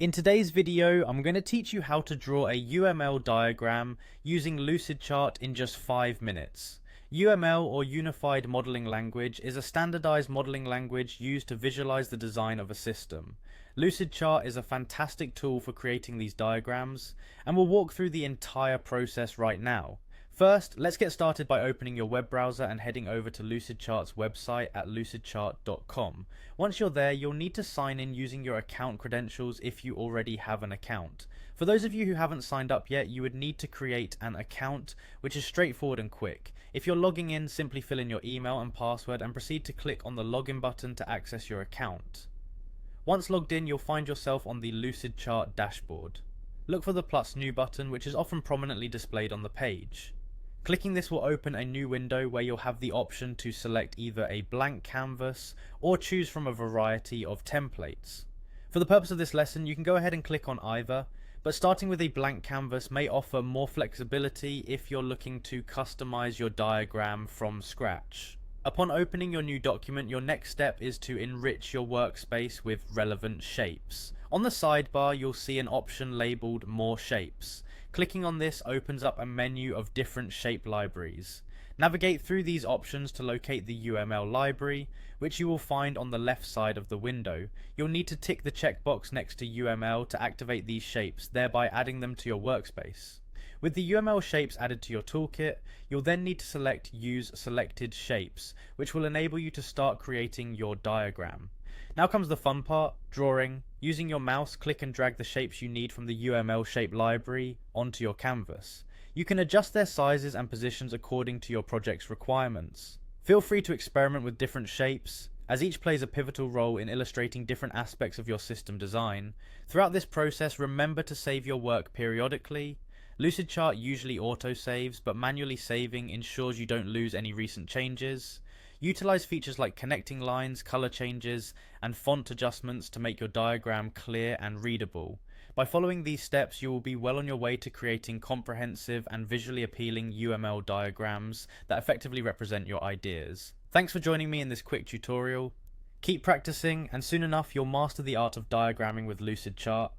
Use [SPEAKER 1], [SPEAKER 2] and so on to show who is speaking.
[SPEAKER 1] In today's video, I'm going to teach you how to draw a UML diagram using Lucidchart in just 5 minutes. UML, or Unified Modeling Language, is a standardized modeling language used to visualize the design of a system. Lucidchart is a fantastic tool for creating these diagrams, and we'll walk through the entire process right now. First, let's get started by opening your web browser and heading over to Lucidchart's website at lucidchart.com. Once you're there, you'll need to sign in using your account credentials if you already have an account. For those of you who haven't signed up yet, you would need to create an account, which is straightforward and quick. If you're logging in, simply fill in your email and password and proceed to click on the login button to access your account. Once logged in, you'll find yourself on the Lucidchart dashboard. Look for the plus new button, which is often prominently displayed on the page. Clicking this will open a new window where you'll have the option to select either a blank canvas or choose from a variety of templates. For the purpose of this lesson, you can go ahead and click on either, but starting with a blank canvas may offer more flexibility if you're looking to customize your diagram from scratch. Upon opening your new document, your next step is to enrich your workspace with relevant shapes. On the sidebar, you'll see an option labeled More Shapes. Clicking on this opens up a menu of different shape libraries. Navigate through these options to locate the UML library, which you will find on the left side of the window. You'll need to tick the checkbox next to UML to activate these shapes, thereby adding them to your workspace. With the UML shapes added to your toolkit, you'll then need to select Use Selected Shapes, which will enable you to start creating your diagram. Now comes the fun part, drawing. Using your mouse, click and drag the shapes you need from the UML shape library onto your canvas. You can adjust their sizes and positions according to your project's requirements. Feel free to experiment with different shapes, as each plays a pivotal role in illustrating different aspects of your system design. Throughout this process, remember to save your work periodically. Lucidchart usually auto-saves, but manually saving ensures you don't lose any recent changes. Utilize features like connecting lines, color changes, and font adjustments to make your diagram clear and readable. By following these steps, you will be well on your way to creating comprehensive and visually appealing UML diagrams that effectively represent your ideas. Thanks for joining me in this quick tutorial. Keep practicing, and soon enough you'll master the art of diagramming with Lucidchart.